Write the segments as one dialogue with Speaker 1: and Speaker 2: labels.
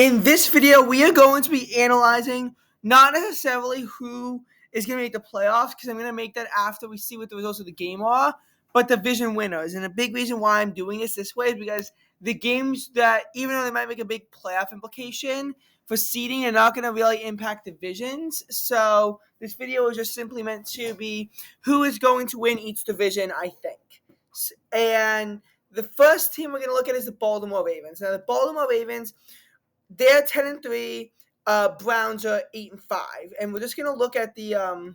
Speaker 1: In this video, we are going to be analyzing not necessarily who is going to make the playoffs, because I'm going to make that after we see what the results of the game are, but division winners. And a big reason why I'm doing this way is because the games that, even though they might make a big playoff implication for seeding, are not going to really impact divisions. So this video is just simply meant to be who is going to win each division, I think. And the first team we're going to look at is the Baltimore Ravens. Now, the Baltimore Ravens, they're 10-3. Browns are 8-5, and we're just gonna look at the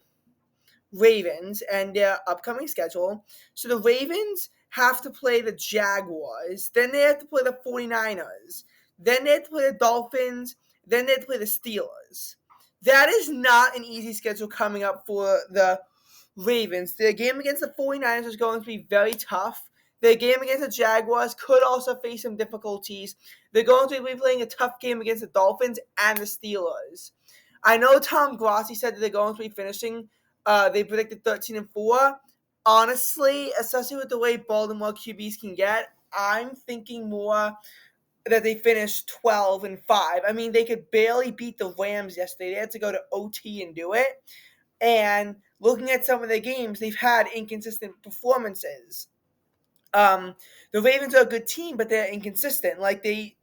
Speaker 1: Ravens and their upcoming schedule. So the Ravens have to play the Jaguars, then they have to play the 49ers, then they have to play the Dolphins, then they have to play the Steelers. That is not an easy schedule coming up for the Ravens. Their game against the 49ers is going to be very tough. Their game against the Jaguars could also face some difficulties. They're going to be playing a tough game against the Dolphins and the Steelers. I know Tom Grassi said that they're going to be finishing. They predicted 13-4. Honestly, especially with the way Baltimore QBs can get, I'm thinking more that they finish 12-5. I mean, they could barely beat the Rams yesterday. They had to go to OT and do it. And looking at some of their games, they've had inconsistent performances. The Ravens are a good team, but they're inconsistent. Like, they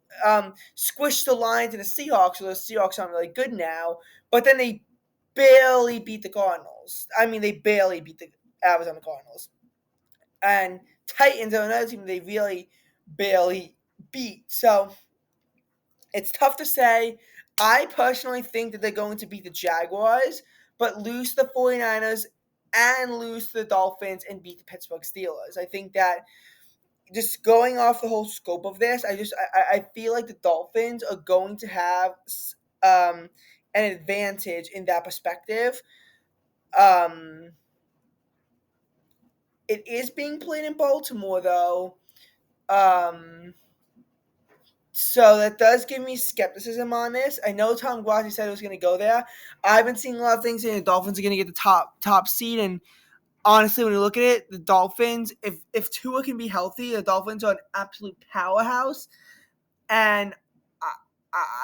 Speaker 1: squished the Lions and the Seahawks, so the Seahawks aren't really good now. But then they barely beat the Cardinals. I mean, they barely beat the Arizona Cardinals. And Titans are another team they really barely beat. So it's tough to say. I personally think that they're going to beat the Jaguars, but lose to the 49ers and lose to the Dolphins and beat the Pittsburgh Steelers. I think that just going off the whole scope of this, I feel like the Dolphins are going to have an advantage in that perspective. It is being played in Baltimore, though. So that does give me skepticism on this. I know Tom Grassi said it was going to go there. I've been seeing a lot of things saying the Dolphins are going to get the top seed, and honestly, when you look at it, the Dolphins, if Tua can be healthy, the Dolphins are an absolute powerhouse. And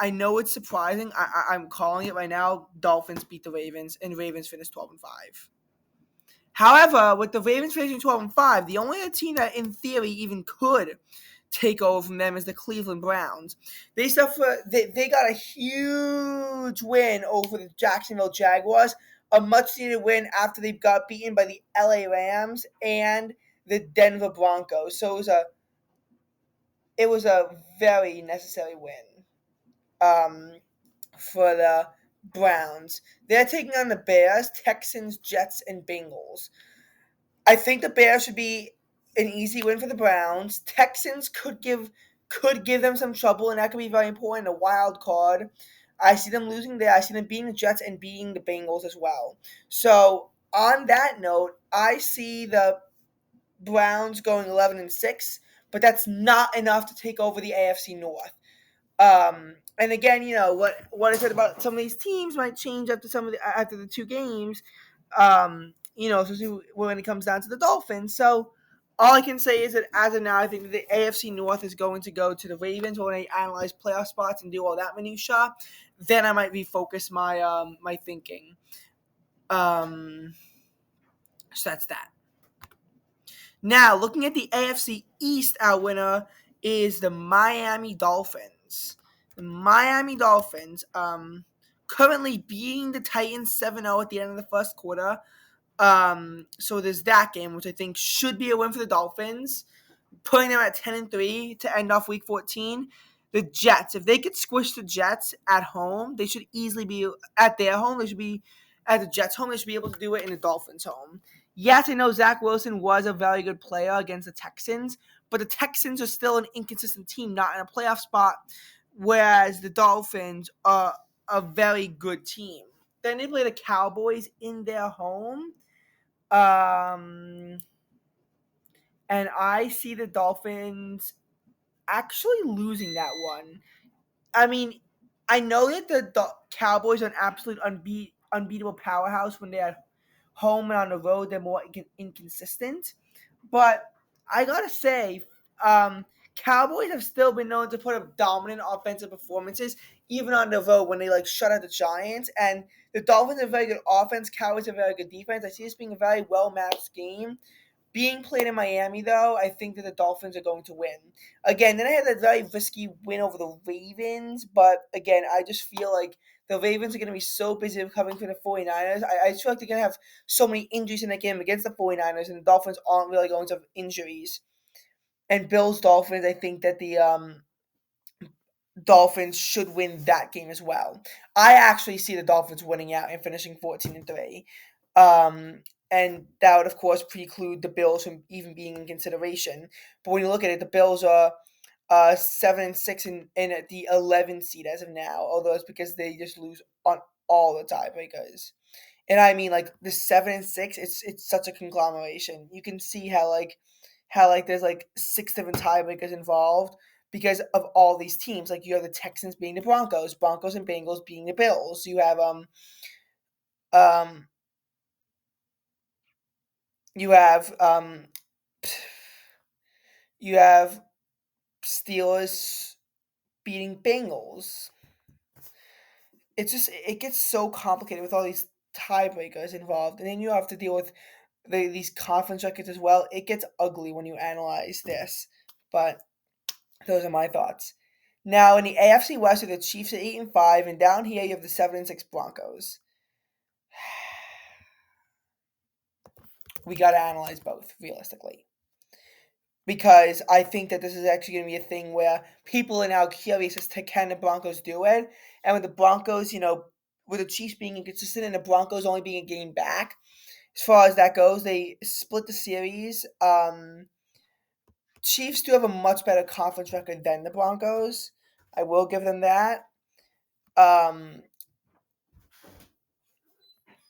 Speaker 1: I know it's surprising. I'm calling it right now. Dolphins beat the Ravens, and Ravens finished 12-5. However, with the Ravens finishing 12-5, the only other team that, in theory, even could take over from them is the Cleveland Browns. They got a huge win over the Jacksonville Jaguars, a much-needed win after they got beaten by the LA Rams and the Denver Broncos. So it was a very necessary win for the Browns. They're taking on the Bears, Texans, Jets, and Bengals. I think the Bears should be an easy win for the Browns. Texans could give them some trouble, and that could be very important, a wild card. I see them losing there. I see them beating the Jets and beating the Bengals as well. So on that note, I see the Browns going 11-6, but that's not enough to take over the AFC North. And again, what I said about some of these teams might change after the two games. Especially when it comes down to the Dolphins. So all I can say is that as of now, I think that the AFC North is going to go to the Ravens. When I analyze playoff spots and do all that minutia, then I might refocus my thinking. So that's that. Now, looking at the AFC East, our winner is the Miami Dolphins. The Miami Dolphins, currently beating the Titans 7-0 at the end of the first quarter. So there's that game, which I think should be a win for the Dolphins, putting them at 10-3 to end off Week 14. The Jets, if they could squish the Jets at home, they should easily be at their home. They should be at the Jets' home. They should be able to do it in the Dolphins' home. Yes, I know Zach Wilson was a very good player against the Texans, but the Texans are still an inconsistent team, not in a playoff spot, whereas the Dolphins are a very good team. Then they play the Cowboys in their home. And I see the Dolphins actually losing that one. I mean, I know that the Cowboys are an absolute unbeatable powerhouse when they're at home and on the road. They're more inconsistent. But I gotta say, Cowboys have still been known to put up dominant offensive performances, even on the road when they like shut out the Giants. And the Dolphins have a very good offense. Cowboys have a very good defense. I see this being a very well matched game. Being played in Miami, though, I think that the Dolphins are going to win. Again, then I had that very risky win over the Ravens, but again, I just feel like the Ravens are going to be so busy recovering from the 49ers. I just feel like they're going to have so many injuries in that game against the 49ers, and the Dolphins aren't really going to have injuries. And Bills Dolphins, I think that the Dolphins should win that game as well. I actually see the Dolphins winning out and finishing 14-3. And that would, of course, preclude the Bills from even being in consideration. But when you look at it, the Bills are 7-6 in at the 11th seed as of now, although it's because they just lose on all the tiebreakers. And I mean, like the 7-6, it's such a conglomeration. You can see how there's like 6 different tiebreakers involved because of all these teams. Like you have the Texans being the Broncos, Broncos and Bengals being the Bills. Um you have you have Steelers beating Bengals. It gets so complicated with all these tiebreakers involved, and then you have to deal with these conference records as well. It gets ugly when you analyze this, but those are my thoughts. Now in the AFC West, the Chiefs are 8-5, and down here you have the 7-6 Broncos. We got to analyze both realistically, because I think that this is actually going to be a thing where people are now curious as to can the Broncos do it, and with the Broncos, with the Chiefs being inconsistent and the Broncos only being a game back, as far as that goes, they split the series. Chiefs do have a much better conference record than the Broncos. I will give them that. Um,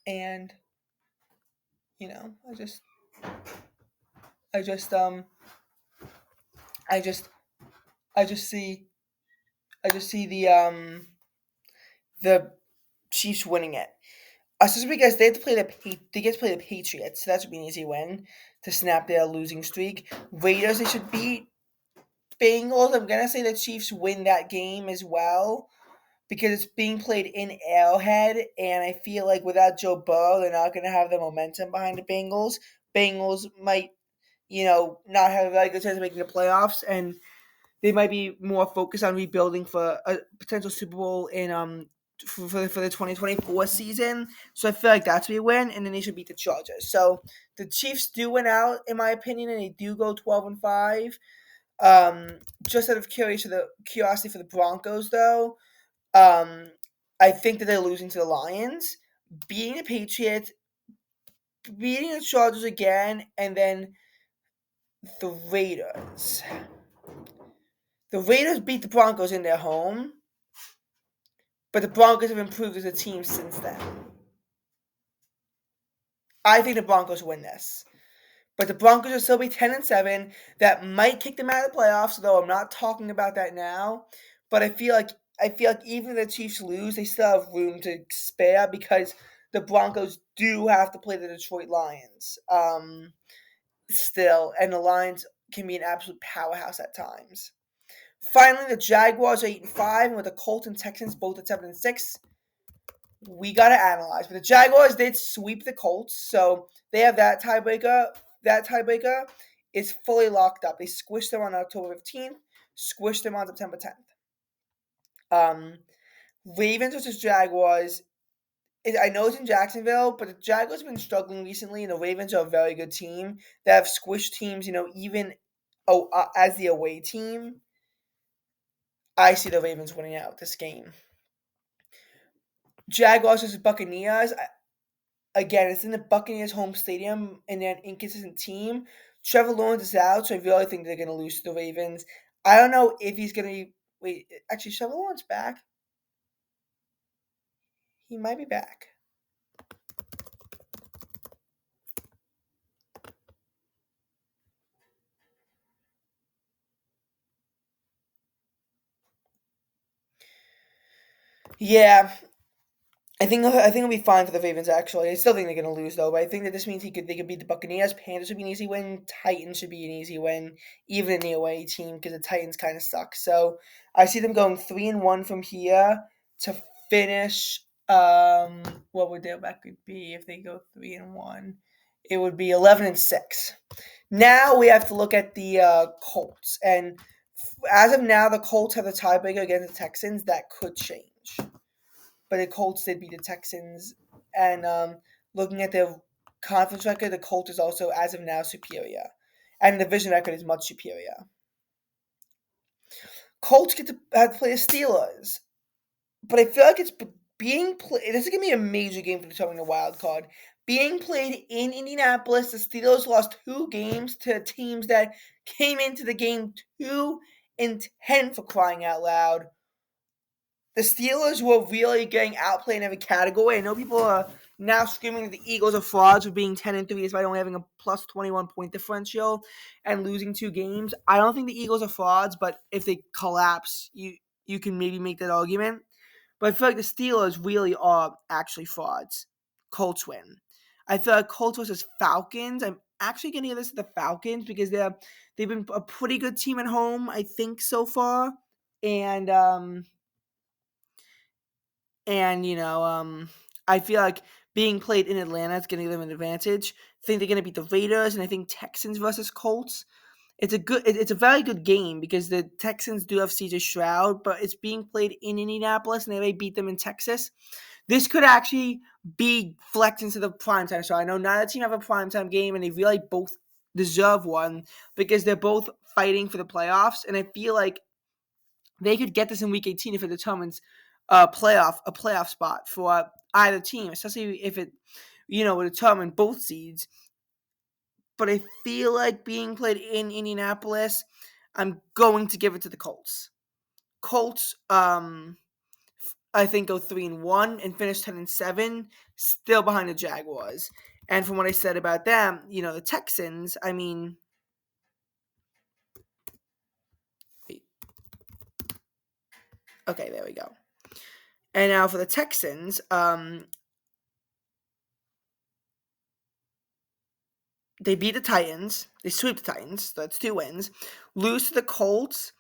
Speaker 1: and you know, I just, I just, I just see, I just see the Chiefs winning it. Especially because they have to play they get to play the Patriots, so that should be an easy win to snap their losing streak. Raiders they should beat. Bengals, I'm gonna say the Chiefs win that game as well because it's being played in Arrowhead, and I feel like without Joe Burrow, they're not gonna have the momentum behind the Bengals. Bengals might, not have a very good chance of making the playoffs, and they might be more focused on rebuilding for a potential Super Bowl in for the 2024 season. So I feel like that's a win, and then they should beat the Chargers. So the Chiefs do win out, in my opinion, and they do go 12-5. Just out of curiosity for the Broncos, though, I think that they're losing to the Lions, beating the Patriots, beating the Chargers again, and then the Raiders. The Raiders beat the Broncos in their home, but the Broncos have improved as a team since then. I think the Broncos win this. But the Broncos will still be 10-7. That might kick them out of the playoffs, though I'm not talking about that now. But I feel like even if the Chiefs lose, they still have room to spare because the Broncos do have to play the Detroit Lions. Still, and the Lions can be an absolute powerhouse at times. Finally, the Jaguars are 8-5, and with the Colts and Texans both at 7-6. We got to analyze. But the Jaguars did sweep the Colts, so they have that tiebreaker. That tiebreaker is fully locked up. They squished them on October 15th, squished them on September 10th. Ravens versus Jaguars. I know it's in Jacksonville, but the Jaguars have been struggling recently, and the Ravens are a very good team that have squished teams, even as the away team. I see the Ravens winning out this game. Jaguars versus Buccaneers. Again, it's in the Buccaneers' home stadium, and they're an inconsistent team. Trevor Lawrence is out, so I really think they're going to lose to the Ravens. I don't know if he's going to be. Wait, actually, Trevor Lawrence back? He might be back. Yeah, I think it'll be fine for the Ravens. Actually, I still think they're gonna lose though. But I think that this means they could beat the Buccaneers. Panthers should be an easy win. Titans should be an easy win, even in the away team because the Titans kind of suck. So I see them going 3-1 from here to finish. What would their record be if they go 3-1? It would be 11-6. Now we have to look at the Colts, and as of now, the Colts have the tiebreaker against the Texans. That could change, but the Colts did beat the Texans. And looking at their conference record, the Colts is also, as of now, superior, and the division record is much superior. Colts get to have to play the Steelers, but I feel like it's being played. This is gonna be a major game for determining the wild card. Being played in Indianapolis, the Steelers lost 2 games to teams that came into the game 2-10 for crying out loud. The Steelers were really getting outplayed in every category. I know people are now screaming that the Eagles are frauds for being 10-3 despite only having a plus 21 point differential and losing 2 games. I don't think the Eagles are frauds, but if they collapse, you can maybe make that argument. But I feel like the Steelers really are actually frauds. Colts win. I feel like Colts versus Falcons. I'm actually going to give this to the Falcons because they've been a pretty good team at home, I think, so far. And I feel like being played in Atlanta is going to give them an advantage. I think they're going to beat the Raiders, and I think Texans versus Colts. It's a very good game because the Texans do have CJ Stroud, but it's being played in Indianapolis, and they may beat them in Texas. This could actually be flexed into the primetime. So I know neither team have a primetime game, and they really both deserve one because they're both fighting for the playoffs, and I feel like they could get this in Week 18 if it determines a playoff spot for either team, especially if it would determine both seeds. But I feel like being played in Indianapolis, I'm going to give it to the Colts. Colts, I think go 3-1 and finish 10-7, still behind the Jaguars. And from what I said about them, the Texans. I mean, wait. Okay, there we go. And now for the Texans, they beat the Titans. They sweep the Titans. So that's 2 wins. Lose to the Colts.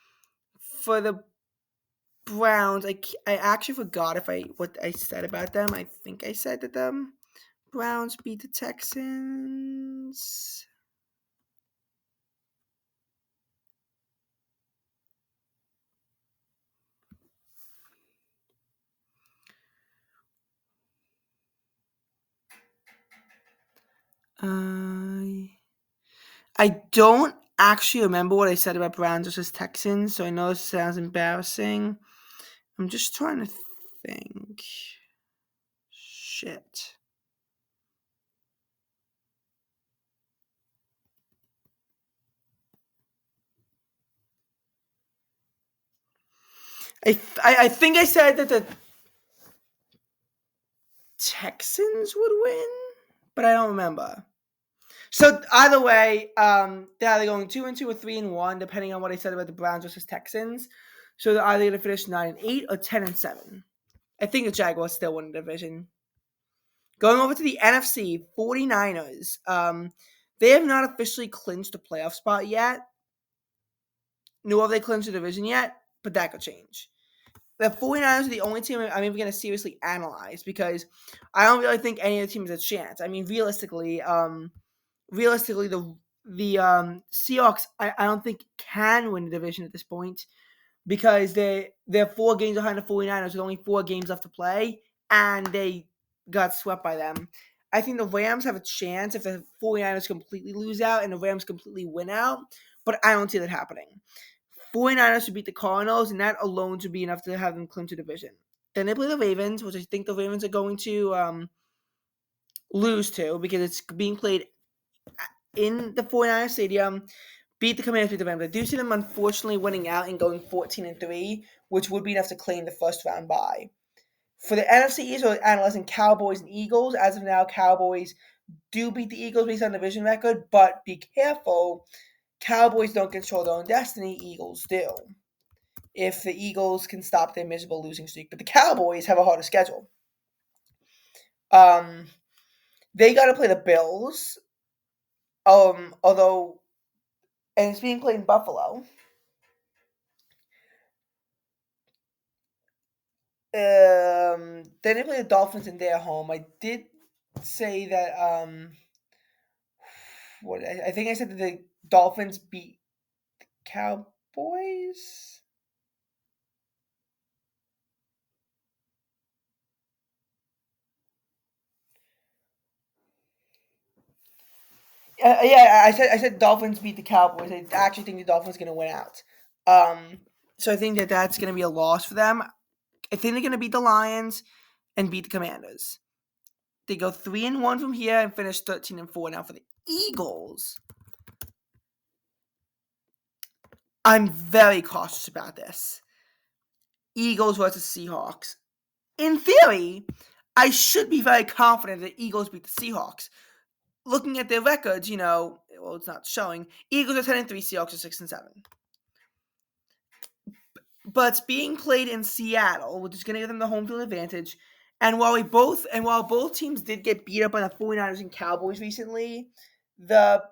Speaker 1: For the Browns, I actually forgot what I said about them. I think I said that the Browns beat the Texans. I don't actually remember what I said about Browns versus Texans, so I know this sounds embarrassing. I'm just trying to think. Shit. I think I said that the Texans would win, but I don't remember. So either way, they're either going 2-2 or 3-1, depending on what I said about the Browns versus Texans. So they're either going to finish 9-8 or 10-7. I think the Jaguars still win the division. Going over to the NFC, 49ers. They have not officially clinched a playoff spot yet. Nor have they clinched the division yet, but that could change. The 49ers are the only team I'm even going to seriously analyze because I don't really think any of the teams has a chance. I mean, realistically, the Seahawks I don't think can win the division at this point because they're 4 games behind the 49ers with only 4 games left to play, and they got swept by them. I think the Rams have a chance if the 49ers completely lose out and the Rams completely win out, but I don't see that happening. 49ers should beat the Cardinals, and that alone should be enough to have them clinch a division. Then they play the Ravens, which I think the Ravens are going to lose to because it's being played in the 49ers stadium. Beat the Commanders, beat the Rams. I do see them unfortunately winning out and going 14-3, which would be enough to claim the first round bye. For the NFC East, we're analyzing Cowboys and Eagles. As of now, Cowboys do beat the Eagles based on division record, but be careful. Cowboys don't control their own destiny. Eagles do. If the Eagles can stop their miserable losing streak. But the Cowboys have a harder schedule. Um, they got to play the Bills. Although, and it's being played in Buffalo. Then they play the Dolphins in their home. I did say that. What I think I said that the Dolphins beat Cowboys. Yeah, I said Dolphins beat the Cowboys. I actually think the Dolphins are going to win out. Um, so I think that that's going to be a loss for them. I think they're going to beat the Lions and beat the Commanders. They go 3-1 from here and finish 13-4. Now for the Eagles, I'm very cautious about this. Eagles versus Seahawks. In theory, I should be very confident that the Eagles beat the Seahawks. Looking at their records, well, it's not showing. Eagles are 10-3, Seahawks are 6-7. But it's being played in Seattle, which is going to give them the home field advantage. And while both teams did get beat up by the 49ers and Cowboys recently, the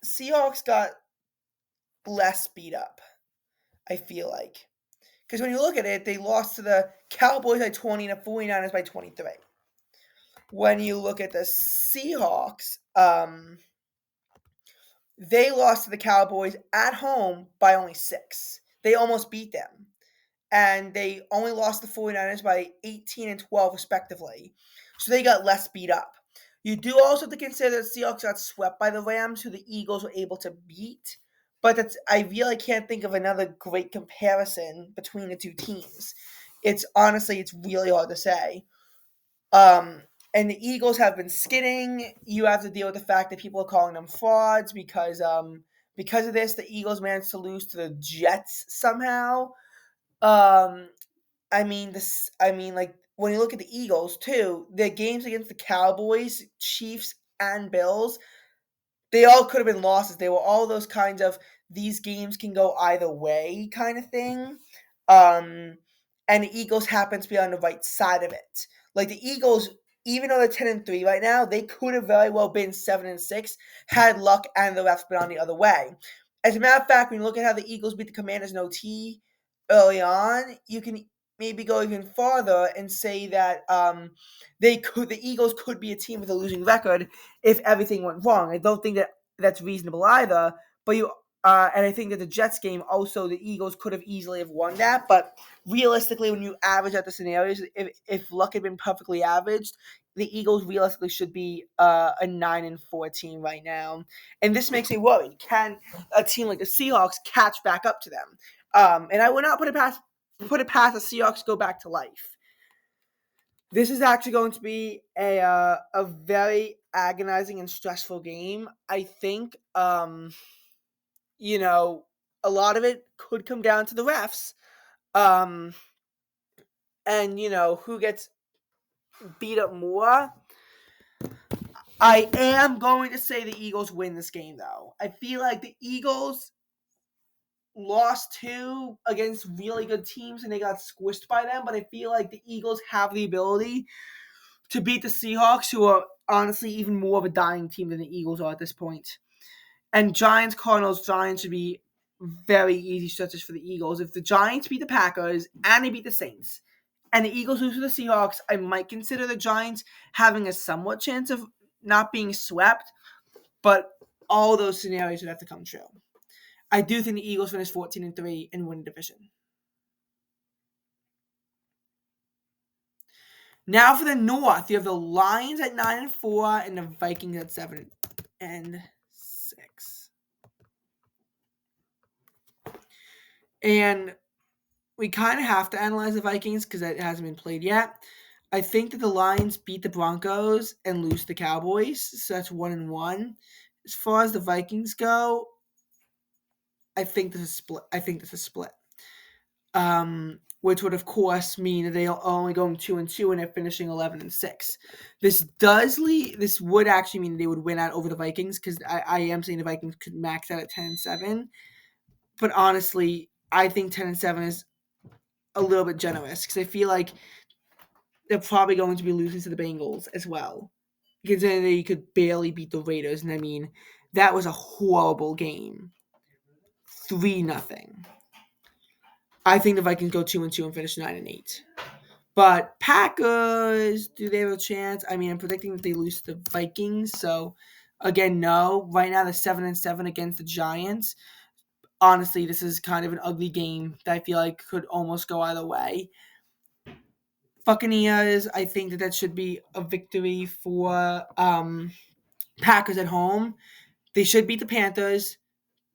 Speaker 1: Seahawks got less beat up, I feel like. Because when you look at it, they lost to the Cowboys by 20 and the 49ers by 23. When you look at the Seahawks, they lost to the Cowboys at home by only 6. They almost beat them. And they only lost the 49ers by 18 and 12 respectively. So they got less beat up. You do also have to consider that Seahawks got swept by the Rams, who the Eagles were able to beat. But I really can't think of another great comparison between the two teams. It's really hard to say. And the Eagles have been skidding. You have to deal with the fact that people are calling them frauds because of this. The Eagles managed to lose to the Jets somehow. Um, like when you look at the Eagles too, their games against the Cowboys, Chiefs, and Bills, they all could have been losses. They were all those kinds of these games can go either way kind of thing. Um, and the Eagles happen to be on the right side of it. Like the Eagles, even though they're 10-3 right now, they could have very well been 7-6 had luck and the refs been on the other way. As a matter of fact, when you look at how the Eagles beat the Commanders in OT early on, you can maybe go even farther and say that the Eagles could be a team with a losing record if everything went wrong. I don't think that that's reasonable either. But and I think that the Jets game also the Eagles could have easily have won that. But realistically, when you average out the scenarios, if luck had been perfectly averaged, the Eagles realistically should be a 9-4 team right now. And this makes me worried. Can a team like the Seahawks catch back up to them? And I would not put it past the Seahawks to go back to life. This is actually going to be a very agonizing and stressful game. I think a lot of it could come down to the refs. And who gets beat up more. I am going to say the Eagles win this game though. I feel like the Eagles lost 2 against really good teams and they got squished by them, but I feel like the Eagles have the ability to beat the Seahawks, who are honestly even more of a dying team than the Eagles are at this point. And Giants should be very easy stretches for the Eagles. If the Giants beat the Packers and they beat the Saints and the Eagles lose to the Seahawks, I might consider the Giants having a somewhat chance of not being swept, but all those scenarios would have to come true. I do think the Eagles finish 14-3 and win the division. Now for the North, you have the Lions at 9-4 and the Vikings at 7-6. And we kind of have to analyze the Vikings because it hasn't been played yet. I think that the Lions beat the Broncos and lose to the Cowboys, so that's 1-1. As far as the Vikings go, I think this is split. Which would of course mean that they are only going 2-2 and they're finishing 11-6. This would actually mean they would win out over the Vikings because I am saying the Vikings could max out at 10-7. But honestly, I think 10-7 is a little bit generous because I feel like they're probably going to be losing to the Bengals as well. Considering they could barely beat the Raiders. And I mean, that was a horrible game. 3-0. I think the Vikings go 2-2 and finish 9-8. But Packers, do they have a chance? I mean, I'm predicting that they lose to the Vikings. So, again, no. Right now, they're 7-7 against the Giants. Honestly, this is kind of an ugly game that I feel like could almost go either way. Buccaneers, I think that should be a victory for Packers at home. They should beat the Panthers.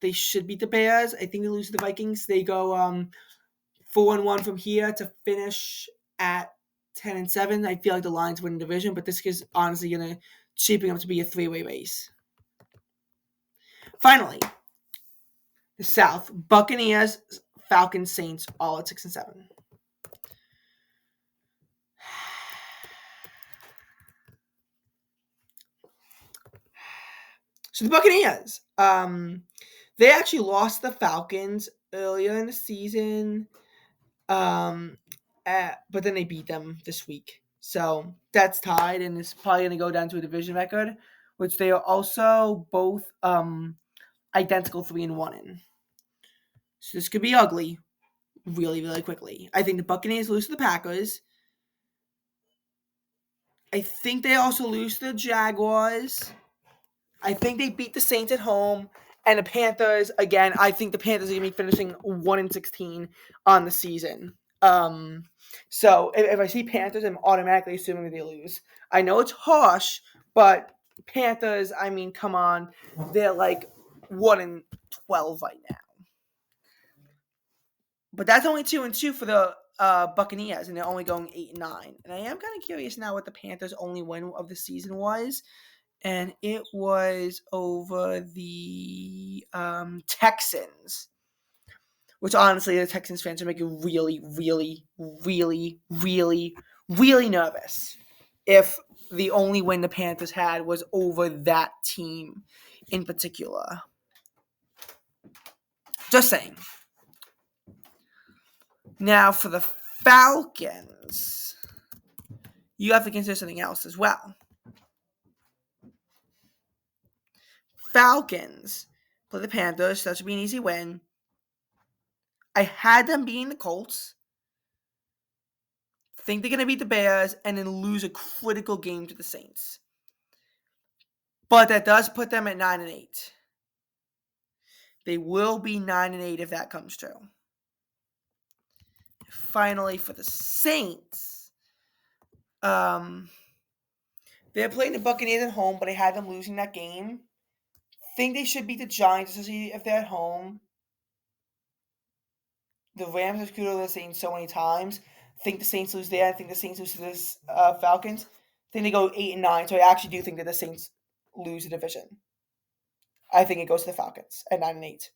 Speaker 1: They should beat the Bears. I think they lose to the Vikings. They go 4-1 from here to finish at 10-7. I feel like the Lions win the division, but this is honestly going to shaping up to be a 3-way race. Finally, the South: Buccaneers, Falcons, Saints, all at 6-7. So the Buccaneers, they actually lost the Falcons earlier in the season, but then they beat them this week. So that's tied, and it's probably going to go down to a division record, which they are also both identical 3-1 in. So this could be ugly really, really quickly. I think the Buccaneers lose to the Packers. I think they also lose to the Jaguars. I think they beat the Saints at home. And the Panthers, again, I think the Panthers are going to be finishing 1-16 on the season. So if I see Panthers, I'm automatically assuming that they lose. I know it's harsh, but Panthers, I mean, come on. They're like 1-12 right now. But that's only 2-2 for the Buccaneers, and they're only going 8-9. And I am kind of curious now what the Panthers' only win of the season was. And it was over the Texans, which honestly the Texans fans are making really, really, really, really, really nervous if the only win the Panthers had was over that team in particular. Just saying. Now for the Falcons, you have to consider something else as well. Falcons play the Panthers, so that should be an easy win. I had them beating the Colts. Think they're going to beat the Bears and then lose a critical game to the Saints. But that does put them at 9-8. They will be 9-8 if that comes true. Finally, for the Saints, they're playing the Buccaneers at home, but I had them losing that game. Think they should beat the Giants, especially if they're at home. The Rams have screwed over the Saints so many times. Think the Saints lose there. I think the Saints lose to the Falcons. I think they go 8-9. So I actually do think that the Saints lose the division. I think it goes to the Falcons at 9-8.